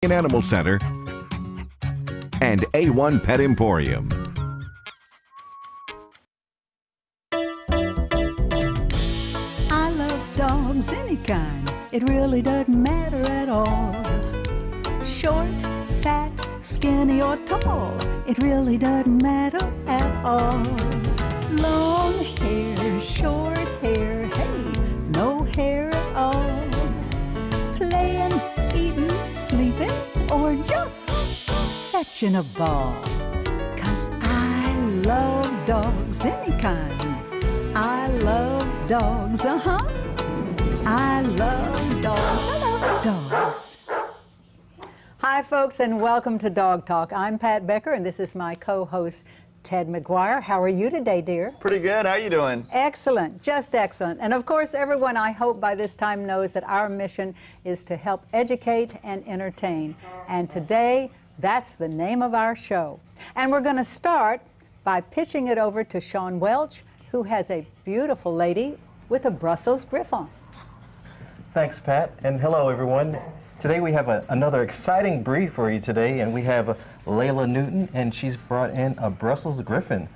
Animal Center and A1 Pet Emporium. I love dogs any kind. It really doesn't matter at all. Short, fat, skinny or tall. It really doesn't matter at all. Long hair, short hair, hey, no hair at all. Playing, eating, sleeping, or just fetching a ball. 'Cause I love dogs any kind. I love dogs, I love dogs. I love dogs. Hi, folks, and welcome to Dog Talk. I'm Pat Becker, and this is my co-host, Ted McGuire. How are you today, dear? Pretty good. How are you doing? Excellent. Just excellent. And, of course, everyone, I hope by this time knows that our mission is to help educate and entertain. And today, that's the name of our show. And we're going to start by pitching it over to Sean Welch, who has a beautiful lady with a Brussels Griffon. Thanks, Pat, and hello, everyone. Today we have another exciting breed for you today, and we have Layla Newton, and she's brought in a Brussels Griffon.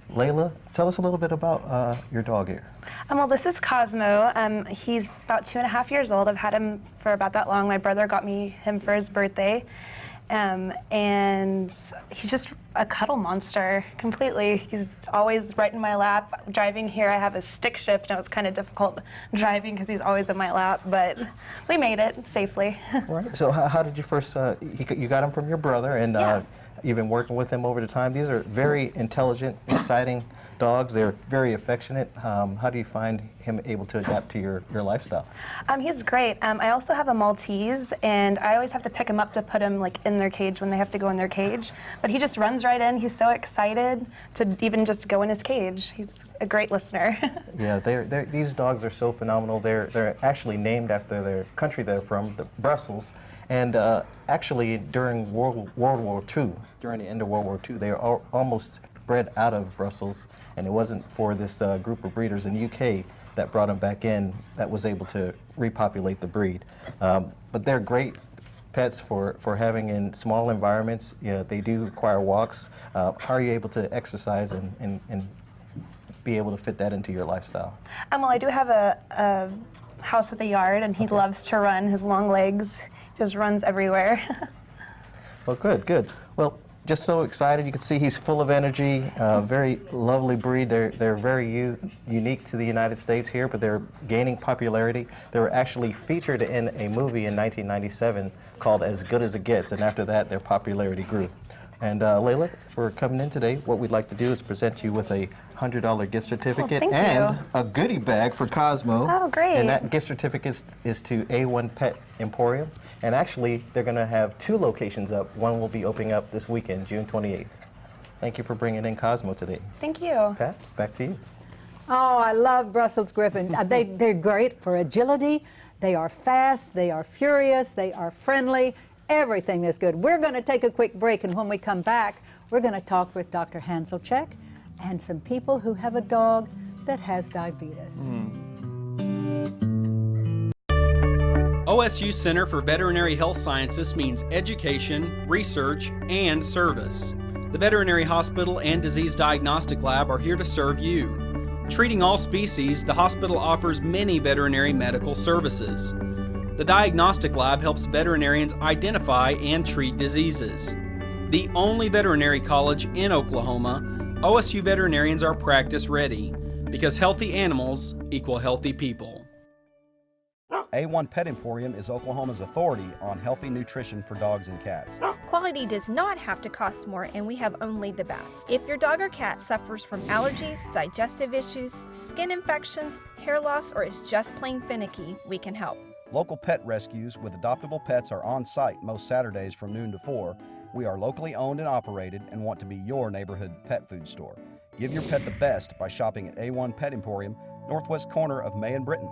Layla, tell us a little bit about your dog here. Well, this is Cosmo. He's about 2.5 years old. I've had him for about that long. My brother got me him for his birthday. And he's just a cuddle monster, completely. He's always right in my lap. Driving here, I have a stick shift, and it was kind of difficult driving because he's always in my lap, but we made it safely. Right. So how did you first, you got him from your brother, and yeah. You've been working with him over the time. These are very intelligent, exciting dogs. They're very affectionate. How do you find him able to adapt to your lifestyle? He's great. I also have a Maltese, and I always have to pick him up to put him in their cage when they have to go in their cage. But he just runs right in. He's so excited to even just go in his cage. He's a great listener. Yeah, these dogs are so phenomenal. They're actually named after their country they're from, Brussels. And actually, during World War II, during the end of World War II, they were almost bred out of Brussels, and it wasn't for this group of breeders in the UK that brought them back in that was able to repopulate the breed. But they're great pets for having in small environments. Yeah, they do require walks. How are you able to exercise and be able to fit that into your lifestyle? Well, I do have a house with a yard, and he loves to run. His long legs just runs everywhere. Well, good. Well, just so excited. You can see he's full of energy. Very lovely breed. They're very unique to the United States here, but they're gaining popularity. They were actually featured in a movie in 1997 called As Good as It Gets, and after that, their popularity grew. And Layla, for coming in today, what we'd like to do is present you with a $100 gift certificate and a goodie bag for Cosmo. Oh, great. And that gift certificate is to A1 Pet Emporium. And actually, they're going to have 2 locations up. One will be opening up this weekend, June 28th. Thank you for bringing in Cosmo today. Thank you. Pat, back to you. Oh, I love Brussels Griffon. They're great for agility. They are fast. They are furious. They are friendly. Everything is good. We're going to take a quick break, and when we come back, we're going to talk with Dr. Hanselchek and some people who have a dog that has diabetes. OSU Center for Veterinary Health Sciences means education, research, and service. The Veterinary Hospital and Disease Diagnostic Lab are here to serve you. Treating all species, the hospital offers many veterinary medical services. The Diagnostic Lab helps veterinarians identify and treat diseases. The only veterinary college in Oklahoma, OSU veterinarians are practice ready because healthy animals equal healthy people. A1 Pet Emporium is Oklahoma's authority on healthy nutrition for dogs and cats. Quality does not have to cost more, and we have only the best. If your dog or cat suffers from allergies, digestive issues, skin infections, hair loss, or is just plain finicky, we can help. Local pet rescues with adoptable pets are on site most Saturdays from noon to 4. We are locally owned and operated and want to be your neighborhood pet food store. Give your pet the best by shopping at A1 Pet Emporium, northwest corner of May and Britton.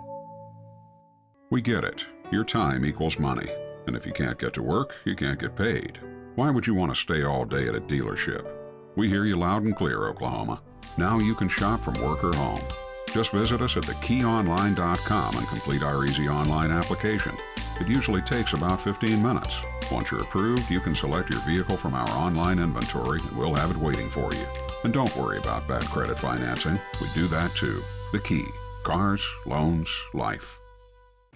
We get it. Your time equals money. And if you can't get to work, you can't get paid. Why would you want to stay all day at a dealership? We hear you loud and clear, Oklahoma. Now you can shop from work or home. Just visit us at thekeyonline.com and complete our easy online application. It usually takes about 15 minutes. Once you're approved, you can select your vehicle from our online inventory and we'll have it waiting for you. And don't worry about bad credit financing. We do that too. The key: cars, loans, life.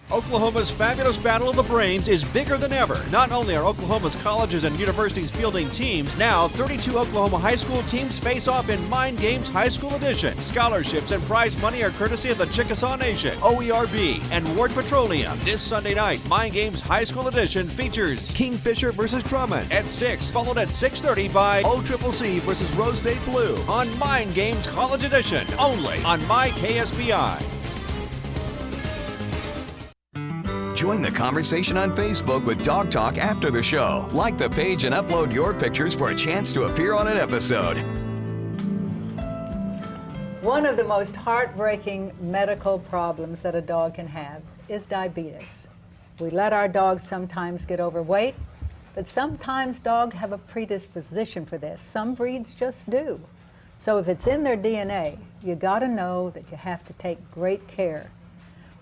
Oklahoma's fabulous Battle of the Brains is bigger than ever. Not only are Oklahoma's colleges and universities fielding teams, now 32 Oklahoma high school teams face off in Mind Games High School Edition. Scholarships and prize money are courtesy of the Chickasaw Nation, OERB, and Ward Petroleum. This Sunday night, Mind Games High School Edition features Kingfisher versus Drummond at 6, followed at 6:30 by OCCC versus Rose State Blue on Mind Games College Edition, only on MyKSBI. Join the conversation on Facebook with Dog Talk after the show. Like the page and upload your pictures for a chance to appear on an episode. One of the most heartbreaking medical problems that a dog can have is diabetes. We let our dogs sometimes get overweight, but sometimes dogs have a predisposition for this. Some breeds just do. So if it's in their DNA, you got to know that you have to take great care.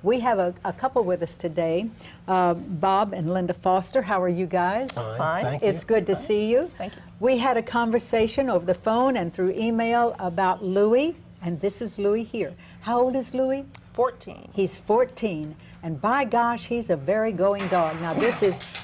We have a couple with us today, Bob and Linda Foster. How are you guys? Fine. Thank you. It's good to see you. Thank you. We had a conversation over the phone and through email about Louie, and this is Louie here. How old is Louie? 14. He's 14, and by gosh, he's a very going dog. Now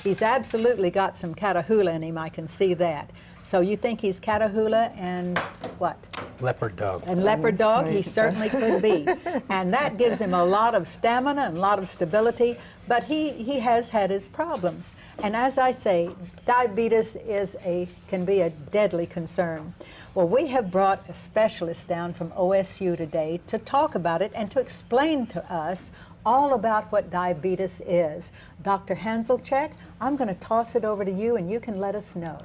he's absolutely got some Catahoula in him, I can see that. So you think he's Catahoula and what? Leopard dog. And leopard dog, he certainly could be. And that gives him a lot of stamina and a lot of stability, but he has had his problems. And as I say, diabetes can be a deadly concern. Well, we have brought a specialist down from OSU today to talk about it and to explain to us all about what diabetes is. Dr. Hanzelchek, I'm going to toss it over to you and you can let us know.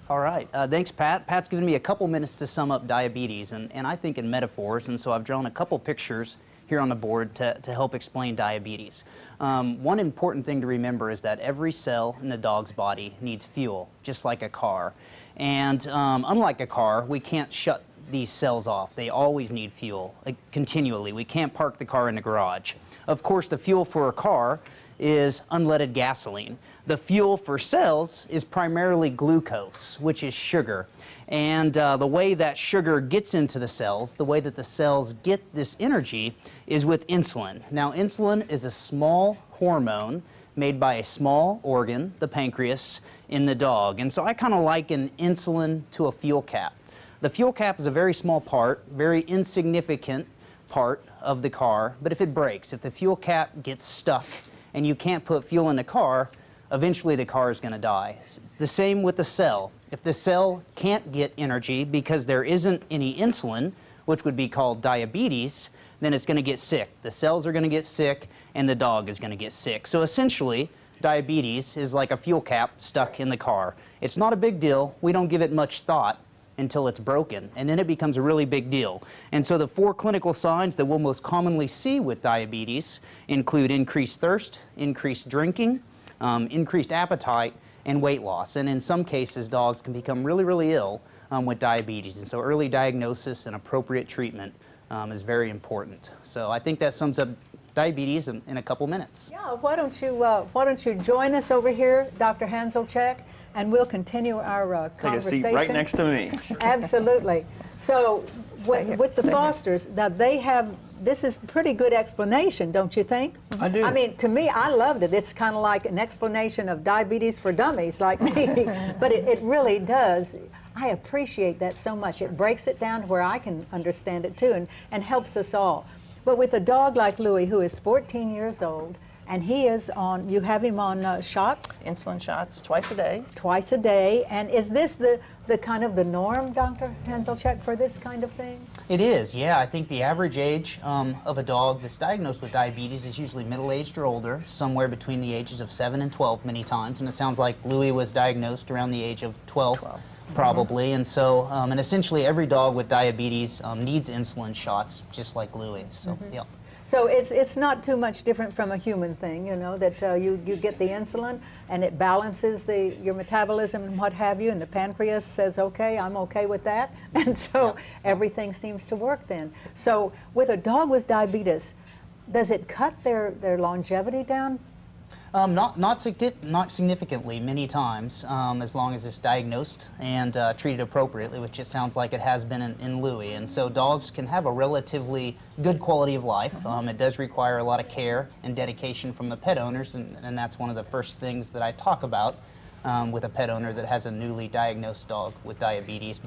All right. Thanks, Pat. Pat's given me a couple minutes to sum up diabetes, and I think in metaphors, and so I've drawn a couple pictures here on the board to help explain diabetes. One important thing to remember is that every cell in the dog's body needs fuel, just like a car. And unlike a car, we can't shut these cells off. They always need fuel, continually. We can't park the car in the garage. Of course, the fuel for a car is unleaded gasoline. The fuel for cells is primarily glucose, which is sugar. And the way that sugar gets into the cells, the way that the cells get this energy is with insulin. Now, insulin is a small hormone made by a small organ, the pancreas, in the dog. And so I kind of liken insulin to a fuel cap. The fuel cap is a very small part, very insignificant part of the car, but if it breaks, if the fuel cap gets stuck and you can't put fuel in the car, eventually the car is going to die. The same with the cell. If the cell can't get energy because there isn't any insulin, which would be called diabetes, then it's going to get sick. The cells are going to get sick and the dog is going to get sick. So essentially, diabetes is like a fuel cap stuck in the car. It's not a big deal. We don't give it much thought until it's broken, and then it becomes a really big deal. And so the 4 clinical signs that we'll most commonly see with diabetes include increased thirst, increased drinking, increased appetite, and weight loss. And in some cases, dogs can become really, really ill with diabetes. And so early diagnosis and appropriate treatment is very important. So I think that sums up diabetes in a couple minutes. Yeah, why don't you join us over here, Dr. Hanzelchek, and we'll continue our conversation. Take a seat right next to me. Absolutely. So with the Fosters, now this is pretty good explanation, don't you think? I do. I mean, to me, I loved it. It's kind of like an explanation of diabetes for dummies like me, but it really does. I appreciate that so much. It breaks it down to where I can understand it too and helps us all. But with a dog like Louie, who is 14 years old, and he is on, you have him on shots? Insulin shots twice a day. Twice a day. And is this the kind of the norm, Dr. Hanzelchek, for this kind of thing? It is, yeah. I think the average age of a dog that's diagnosed with diabetes is usually middle-aged or older, somewhere between the ages of 7 and 12 many times. And it sounds like Louie was diagnosed around the age of 12. Probably, and so, and essentially every dog with diabetes needs insulin shots, just like Louie. So, yeah. So it's not too much different from a human thing, you know, that you get the insulin and it balances your metabolism and what have you, and the pancreas says, okay, I'm okay with that, and so everything seems to work then. So with a dog with diabetes, does it cut their longevity down? Not significantly, many times, as long as it's diagnosed and treated appropriately, which it sounds like it has been in Louis. And so dogs can have a relatively good quality of life. It does require a lot of care and dedication from the pet owners, and that's one of the first things that I talk about with a pet owner that has a newly diagnosed dog with diabetes.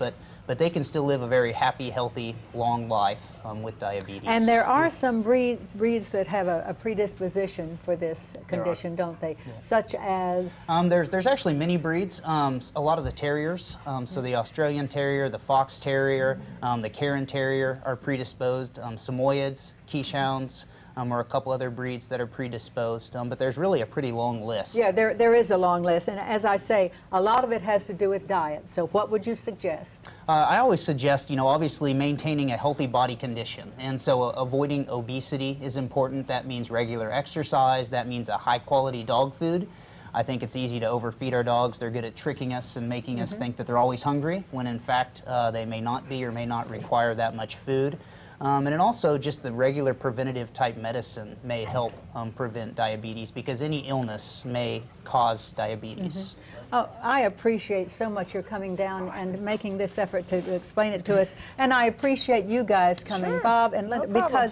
But they can still live a very happy, healthy, long life with diabetes. And there are some breeds that have a predisposition for this condition, don't they? Yes. Such as? There's actually many breeds. A lot of the terriers, so the Australian Terrier, the Fox Terrier, the Cairn Terrier are predisposed. Samoyeds, Keeshonds, or a couple other breeds that are predisposed, but there's really a pretty long list. Yeah, there is a long list, and as I say, a lot of it has to do with diet. So what would you suggest? I always suggest, obviously maintaining a healthy body condition, and so avoiding obesity is important. That means regular exercise, that means a high-quality dog food. I think it's easy to overfeed our dogs. They're good at tricking us and making us think that they're always hungry, when in fact they may not be or may not require that much food. And then also just the regular preventative type medicine may help prevent diabetes, because any illness may cause diabetes. Oh, I appreciate so much your coming down and making this effort to explain it to us. And I appreciate you guys coming, Bob and Linda, because,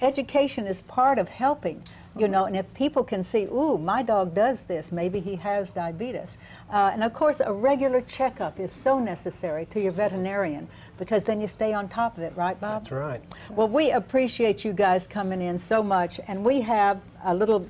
education is part of helping. And if people can see, ooh, my dog does this, maybe he has diabetes. And of course, a regular checkup is so necessary to your veterinarian, because then you stay on top of it, right, Bob? That's right. Well, we appreciate you guys coming in so much, and we have a little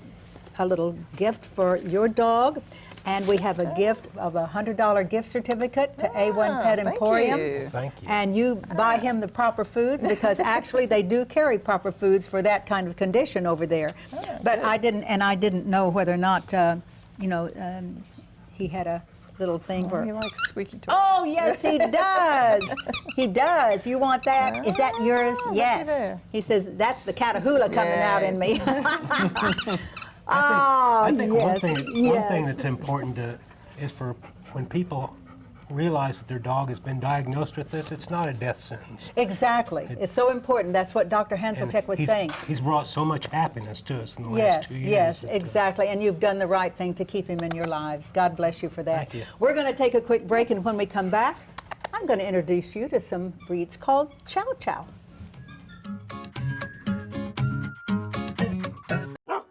gift for your dog. And we have a gift of a $100 gift certificate to A1 Pet Emporium. Thank you. And you buy him the proper foods, because actually they do carry proper foods for that kind of condition over there. But I didn't know whether or not, he had a little thing for... He likes squeaky toys. Oh, yes, he does. He does. You want that? Is that yours? Yes. He says, that's the Catahoula coming out in me. I think one thing that's important is for when people realize that their dog has been diagnosed with this, it's not a death sentence. Exactly. It's so important. That's what Dr. Hanseltech was saying. He's brought so much happiness to us in the last 2 years. Yes, exactly. And you've done the right thing to keep him in your lives. God bless you for that. Thank you. We're going to take a quick break, and when we come back, I'm going to introduce you to some breeds called Chow Chow.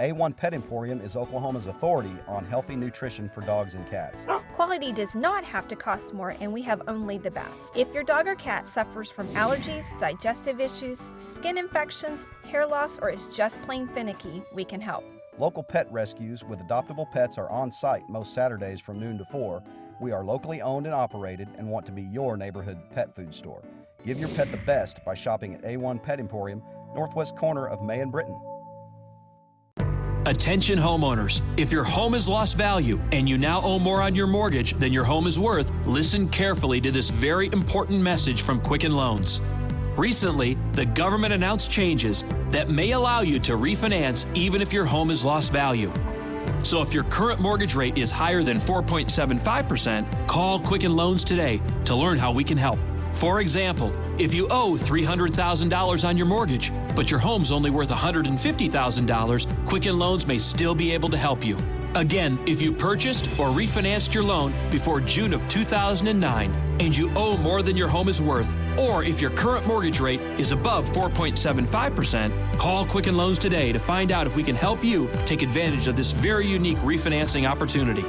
A1 Pet Emporium is Oklahoma's authority on healthy nutrition for dogs and cats. Quality does not have to cost more, and we have only the best. If your dog or cat suffers from allergies, digestive issues, skin infections, hair loss, or is just plain finicky, we can help. Local pet rescues with adoptable pets are on site most Saturdays from noon to 4. We are locally owned and operated and want to be your neighborhood pet food store. Give your pet the best by shopping at A1 Pet Emporium, northwest corner of May and Britton. Attention homeowners, if your home has lost value and you now owe more on your mortgage than your home is worth, listen carefully to this very important message from Quicken Loans. Recently, the government announced changes that may allow you to refinance even if your home has lost value. So if your current mortgage rate is higher than 4.75%, call Quicken Loans today to learn how we can help. For example, if you owe $300,000 on your mortgage, but your home's only worth $150,000, Quicken Loans may still be able to help you. Again, if you purchased or refinanced your loan before June of 2009 and you owe more than your home is worth, or if your current mortgage rate is above 4.75%, call Quicken Loans today to find out if we can help you take advantage of this very unique refinancing opportunity.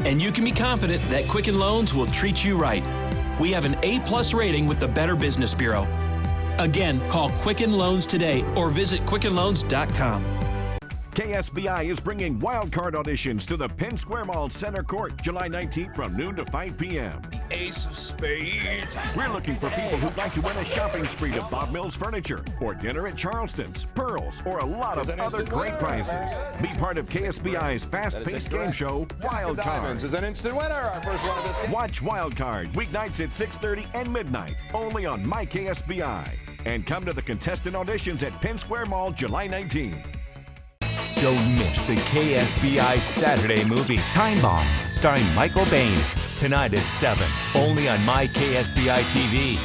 And you can be confident that Quicken Loans will treat you right. We have an A+ rating with the Better Business Bureau. Again, call Quicken Loans today or visit QuickenLoans.com. KSBI is bringing wildcard auditions to the Penn Square Mall Center Court, July 19th from noon to 5 p.m. The Ace of Spades. We're looking for people who'd like to win a shopping spree to Bob Mills Furniture, or dinner at Charleston's, Pearls, or a lot of other great prizes. Be part of KSBI's fast-paced game show, Wildcard. Is an instant winner. Our first one of this game. Watch Wildcard weeknights at 6:30 and midnight, only on MyKSBI. And come to the contestant auditions at Penn Square Mall, July 19th. Don't miss the KSBI Saturday movie Time Bomb, starring Michael Bain, tonight at 7, only on MyKSBI TV.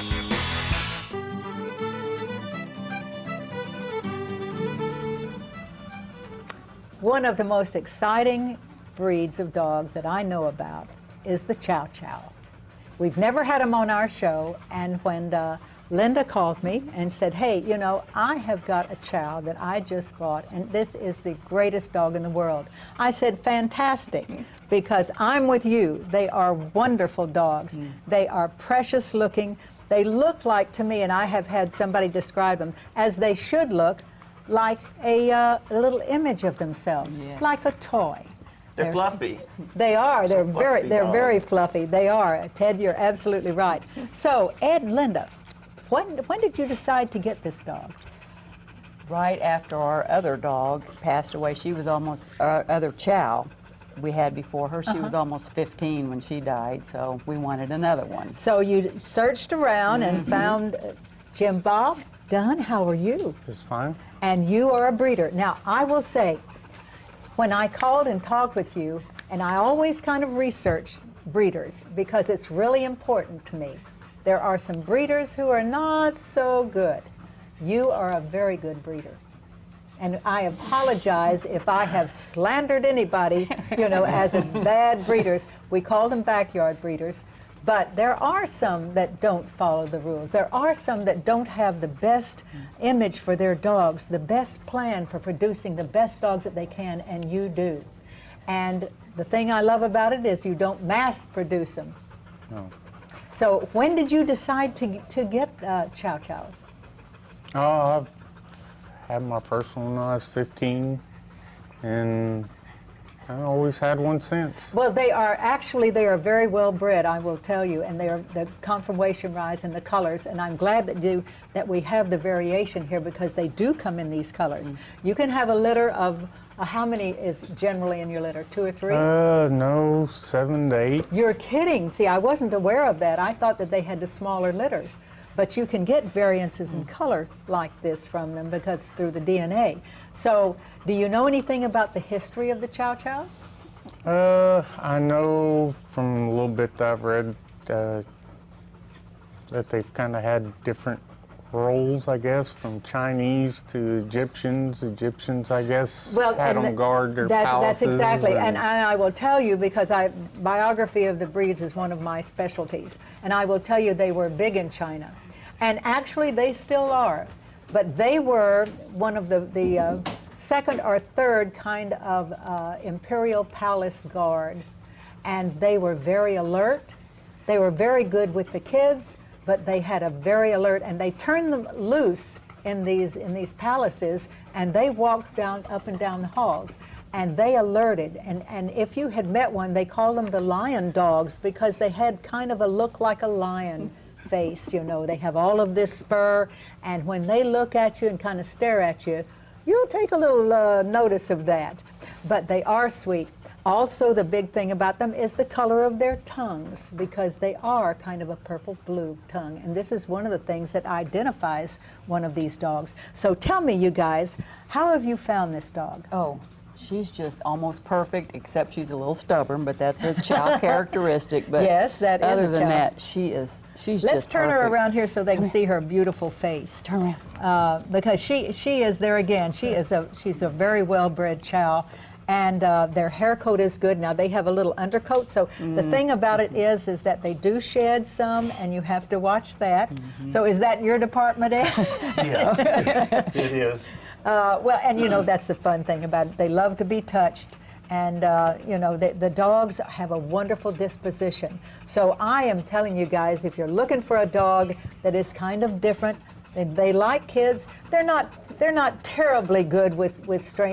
One of the most exciting breeds of dogs that I know about is the Chow Chow. We've never had them on our show, and when Linda called me and said, hey, you know, I have got a Chow that I just bought, and this is the greatest dog in the world. I said, fantastic, because I'm with you. They are wonderful dogs. They are precious looking. They look like, to me, and I have had somebody describe them, as they should look, like a little image of themselves, like a toy. They're fluffy. They are. They're fluffy very fluffy. They are. Ted, you're absolutely right. So, Ed, Linda, when did you decide to get this dog? Right after our other dog passed away. She was almost, our other Chow we had before her, she was almost 15 when she died, so we wanted another one. So you searched around and found Jim Bob Dunn. How are you? Just fine. And you are a breeder. Now, I will say, when I called and talked with you, and I always kind of research breeders because it's really important to me. There are some breeders who are not so good. You are a very good breeder. And I apologize if I have slandered anybody, you know, as a bad breeders. We call them backyard breeders. But there are some that don't follow the rules. There are some that don't have the best image for their dogs, the best plan for producing the best dog that they can, and you do. And the thing I love about it is you don't mass produce them. No. So when did you decide to get Chow Chows? Oh, I've had my first one when I was 15, and I always had one since. Well, they are very well bred, I will tell you, and they are the conformation rise and the colors, and I'm glad that we have the variation here because they do come in these colors. You can have a litter of, how many is generally in your litter, 2 or 3? No, 7 to 8. You're kidding. See, I wasn't aware of that. I thought that they had the smaller litters. But you can get variances in color like this from them because through the DNA. So, do you know anything about the history of the Chow Chow? I know from a little bit that I've read that they've kind of had different roles, I guess, from Chinese to Egyptians. Egyptians, I guess, had them guard their palaces. That's exactly, and I will tell you, because biography of the breeds is one of my specialties, and I will tell you they were big in China. And actually, they still are. But they were one of the second or third kind of imperial palace guard. And they were very alert. They were very good with the kids, but they had a very alert. And they turned them loose in these palaces, and they walked up and down the halls. And they alerted. And if you had met one, they called them the lion dogs because they had kind of a look like a lion face, you know. They have all of this fur, and when they look at you and kind of stare at you, you'll take a little notice of that. But they are sweet. Also, the big thing about them is the color of their tongues, because they are kind of a purple-blue tongue, and this is one of the things that identifies one of these dogs. So tell me, you guys, how have you found this dog? Oh, she's just almost perfect, except she's a little stubborn, but that's a Chow characteristic. But yes, that is other a than Chow. that, she's Let's just turn her perfect. around here so they can see her beautiful face. Turn around. Because she is there again. She's a very well-bred Chow, and their hair coat is good. Now they have a little undercoat, so the thing about it is that they do shed some, and you have to watch that. So is that your department, Ed? Yeah, it is. Well, and you know, that's the fun thing about it. They love to be touched. And, you know, the dogs have a wonderful disposition. So I am telling you guys, if you're looking for a dog that is kind of different, they like kids. They're not terribly good with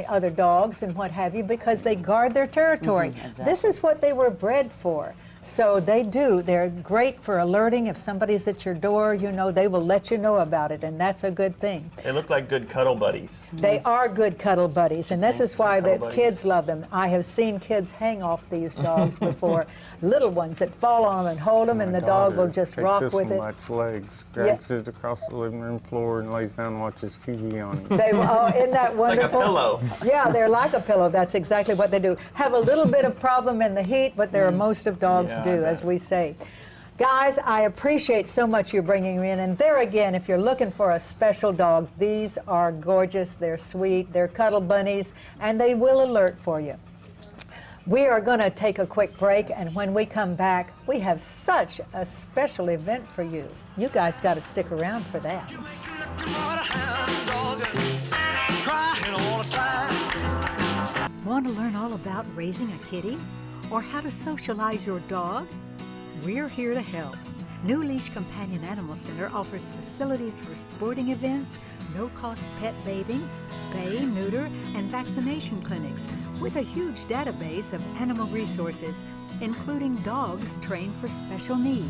other dogs and what have you, because they guard their territory. Exactly. This is what they were bred for. So they do. They're great for alerting. If somebody's at your door, you know, they will let you know about it, and that's a good thing. They look like good cuddle buddies. They are good cuddle buddies, and this is why the kids love them. I have seen kids hang off these dogs before, little ones that fall on them and hold them, and the dog will just rock with it. Takes this legs, drags it across the living room floor, and lays down and watches TV on it. Isn't that wonderful? Like a pillow. Yeah, they're like a pillow. That's exactly what they do. Have a little bit of problem in the heat, but there are most of dogs do, as we say. Guys, I appreciate so much you bringing me in. And there again, if you're looking for a special dog, these are gorgeous, they're sweet, they're cuddle bunnies, and they will alert for you. We are going to take a quick break, and when we come back, we have such a special event for you. You guys got to stick around for that. Want to learn all about raising a kitty or how to socialize your dog? We're here to help. New Leash Companion Animal Center offers facilities for sporting events, no-cost pet bathing, spay, neuter, and vaccination clinics with a huge database of animal resources, including dogs trained for special needs.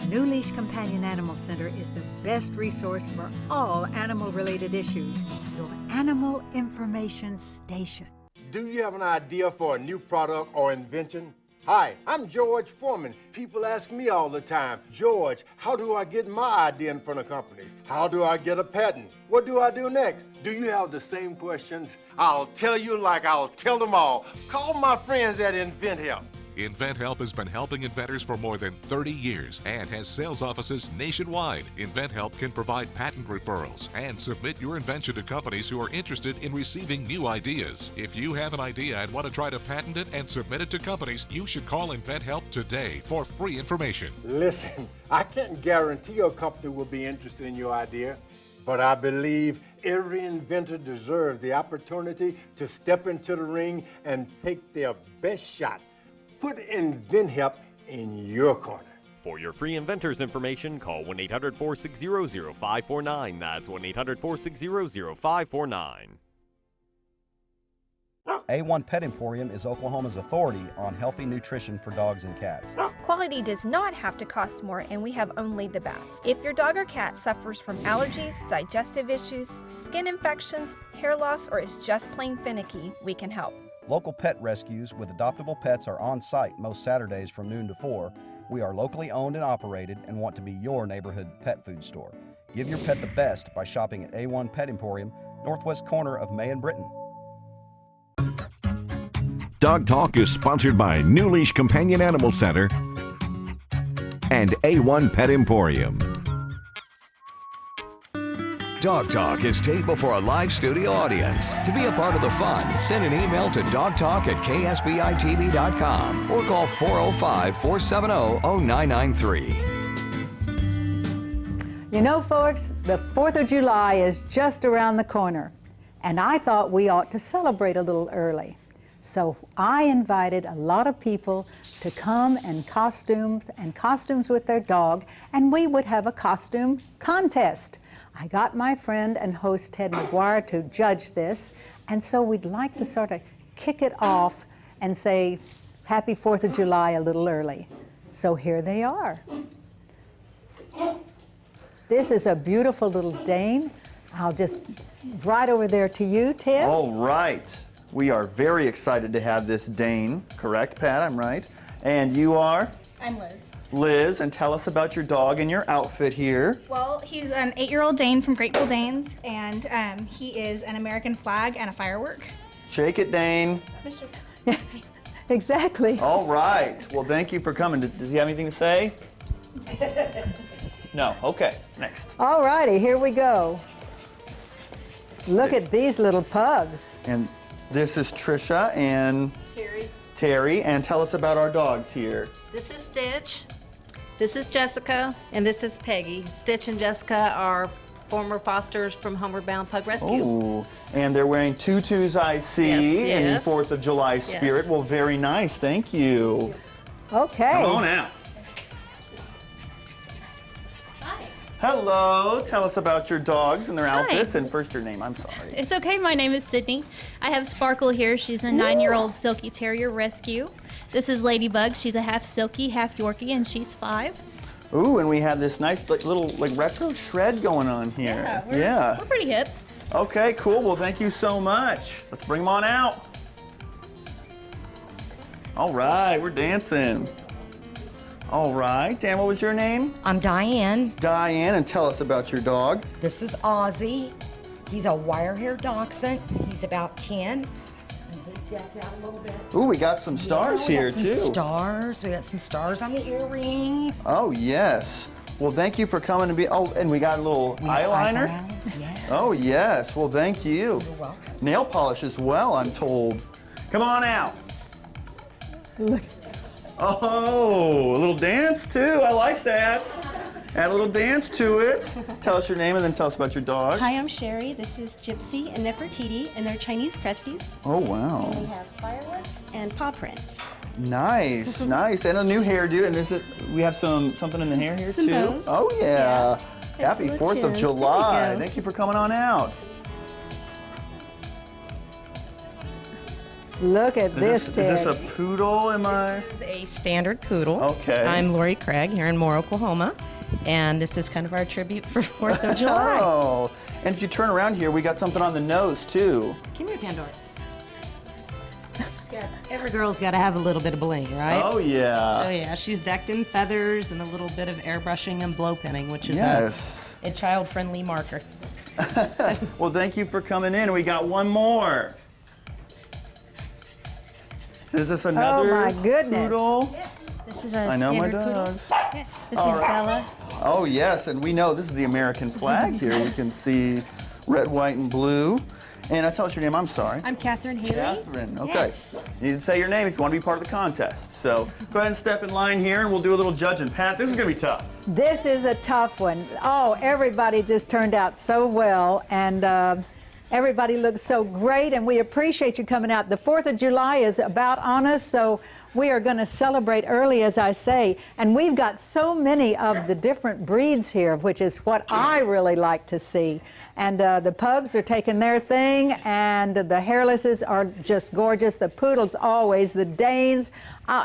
New Leash Companion Animal Center is the best resource for all animal-related issues. Your animal information station. Do you have an idea for a new product or invention? Hi, I'm George Foreman. People ask me all the time, George, how do I get my idea in front of companies? How do I get a patent? What do I do next? Do you have the same questions? I'll tell you like I'll tell them all. Call my friends at InventHelp. InventHelp has been helping inventors for more than 30 years and has sales offices nationwide. InventHelp can provide patent referrals and submit your invention to companies who are interested in receiving new ideas. If you have an idea and want to try to patent it and submit it to companies, you should call InventHelp today for free information. Listen, I can't guarantee your company will be interested in your idea, but I believe every inventor deserves the opportunity to step into the ring and take their best shot. Put InventHelp in your corner. For your free inventors information, call 1-800-460-0549. That's 1-800-460-0549. A1 Pet Emporium is Oklahoma's authority on healthy nutrition for dogs and cats. Quality does not have to cost more, and we have only the best. If your dog or cat suffers from allergies, digestive issues, skin infections, hair loss, or is just plain finicky, we can help. Local pet rescues with adoptable pets are on site most Saturdays from noon to 4. We are locally owned and operated and want to be your neighborhood pet food store. Give your pet the best by shopping at A1 Pet Emporium, northwest corner of May and Britton. Dog Talk is sponsored by New Leash Companion Animal Center and A1 Pet Emporium. Dog Talk is taped before a live studio audience. To be a part of the fun, send an email to dogtalk@ksbitv.com or call 405-470-0993. You know, folks, the 4th of July is just around the corner, and I thought we ought to celebrate a little early. So I invited a lot of people to come in costumes with their dog, and we would have a costume contest. I got my friend and host Ted McGuire to judge this, and so we'd like to sort of kick it off and say Happy 4th of July a little early. So here they are. This is a beautiful little Dane. I'll just right over there to you, Ted. All right. We are very excited to have this Dane, correct, Pat? I'm right. And you are? I'm Liz. Liz, and tell us about your dog and your outfit here. Well, he's an 8-year-old Dane from Grateful Danes, and he is an American flag and a firework. Shake it, Dane. Exactly. All right. Well, thank you for coming. Does he have anything to say? No. Okay. Next. All righty, here we go. Look at these little pugs. And this is Trisha and Terry, and tell us about our dogs here. This is Stitch. This is Jessica, and this is Peggy. Stitch and Jessica are former fosters from Homeward Bound Pug Rescue. Oh, and they're wearing tutus, I see, in the 4th of July spirit. Well, very nice. Thank you. Okay. Come on out. Hi. Hello. Tell us about your dogs and their outfits, and first your name. I'm sorry. It's okay, my name is Sydney. I have Sparkle here. She's a 9-year-old Silky Terrier Rescue. This is Ladybug. She's a half Silky, half Yorkie, and she's 5. Ooh, and we have this nice little retro shred going on here. We're pretty hip. Okay, cool. Well, thank you so much. Let's bring them on out. All right, we're dancing. All right, Dan, what was your name? I'm Diane. Diane, and tell us about your dog. This is Ozzy. He's a wire-haired dachshund. He's about 10. decked out a little bit. Ooh, we got some stars here, we got too. some stars. We got some stars on the earrings. Oh, yes. Well, thank you for coming to be... Oh, and we got a little eyeliner? Yes. Oh, yes. Well, thank you. You're welcome. Nail polish as well, I'm told. Come on out. Oh, a little dance, too. I like that. Add a little dance to it. Tell us your name and then tell us about your dog. Hi, I'm Sherry. This is Gypsy and Nefertiti, and they're Chinese Cresties. Oh, wow. And we have fireworks and paw prints. Nice, nice. And a new hairdo. And is it? We have something in the hair here, Some too? bows. Oh, yeah. Happy Little 4th of chins. July. There you go. Thank you for coming on out. Look at this, Ted. Is this a poodle, am I? This is a standard poodle. Okay. I'm Lori Craig here in Moore, Oklahoma. And this is kind of our tribute for 4th of July. Oh, and if you turn around here, we got something on the nose, too. Come here, Pandora. Every girl's got to have a little bit of bling, right? Oh, yeah. Oh, yeah. She's decked in feathers and a little bit of airbrushing and blow pinning, which is Yes. a child-friendly marker. Well, thank you for coming in. We got one more. Is this another my goodness. poodle? Yes, this is a I know my standard poodle. dogs. Yes, this All is right. Bella. Oh, yes, and we know this is the American flag here. We can see red, white, and blue. And tell us your name. I'm sorry. I'm Catherine Haley. Catherine. Okay. Yes. You need to say your name if you want to be part of the contest. So go ahead and step in line here, and we'll do a little judging. Pat, this is going to be tough. This is a tough one. Oh, everybody just turned out so well, and everybody looks so great, and we appreciate you coming out. The 4th of July is about on us, so we are going to celebrate early, as I say. And we've got so many of the different breeds here, which is what I really like to see. And the pugs are taking their thing, and the hairlesses are just gorgeous. The poodles always, the Danes,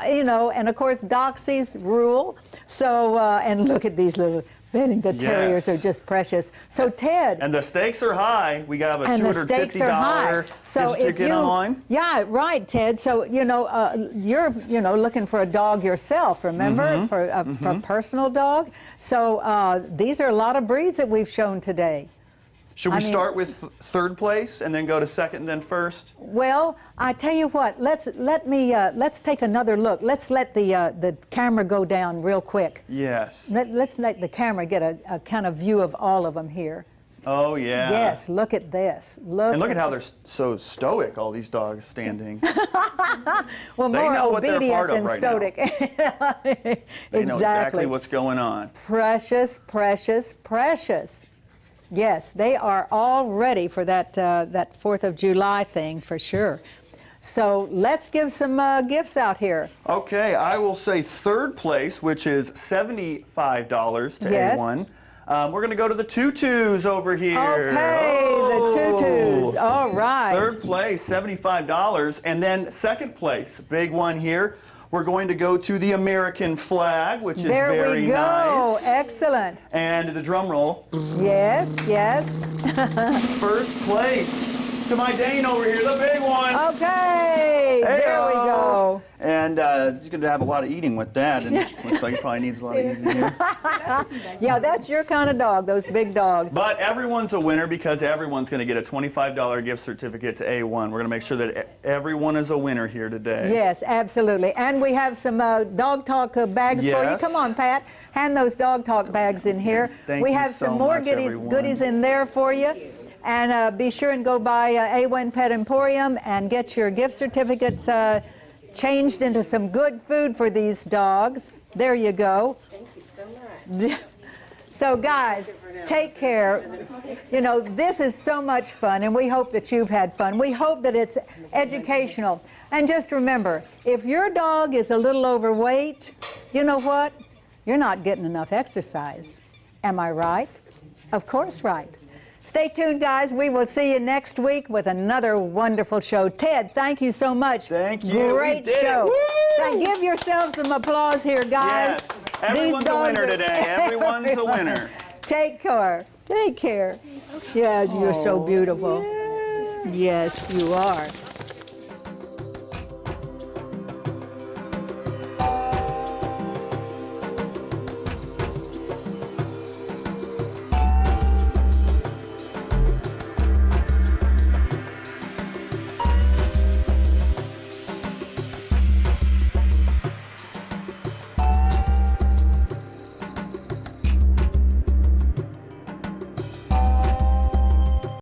you know, and of course Doxies rule. So, and look at these little... The terriers are just precious. So Ted, And the stakes are high. We got a and the stakes are high. So gift ticket online. Yeah, right, Ted. So you're looking for a dog yourself. Remember, for a personal dog. So these are a lot of breeds that we've shown today. Should we start with third place and then go to second and then first? Well, I tell you what. Let's take another look. Let's let the camera go down real quick. Yes. Let's let the camera get a kind of view of all of them here. Oh, yeah. Yes, look at this. Look at how they're so stoic, all these dogs standing. Well, they more know what they're part obedient of than right stoic. They know exactly what's going on. Precious, precious, precious. Yes, they are all ready for that 4th of July thing for sure. So let's give some gifts out here. Okay, I will say third place, which is $75 to A1. We're going to go to the tutus over here. Okay, the tutus. All right. Third place, $75. And then second place, big one here. We're going to go to the American flag, which is very There we go. nice. Excellent. And the drum roll. Yes, yes. First place to my Dane over here, the big one. Okay, there we go. And he's going to have a lot of eating with that, and looks like he probably needs a lot of eating here. Yeah, that's your kind of dog, those big dogs. But everyone's a winner because everyone's going to get a $25 gift certificate to A1. We're going to make sure that everyone is a winner here today. Yes, absolutely. And we have some Dog Talk bags for you. Yes. Come on, Pat. Hand those Dog Talk bags in here. Thank we you have so some more much, goodies in there for you. And be sure and go by A1 Pet Emporium and get your gift certificates changed into some good food for these dogs. There you go. Thank you so much. So guys, take care. You know, this is so much fun, and we hope that you've had fun. We hope that it's educational. And just remember, if your dog is a little overweight, you know what? You're not getting enough exercise. Am I right? Of course right. Stay tuned, guys. We will see you next week with another wonderful show. Ted, thank you so much. Thank you. Great We did show. it. Now, give yourselves some applause here, guys. Yes. Everyone's a winner today. Everyone's a winner. Take care. Take care. Yes, you're so beautiful. Yes, you are.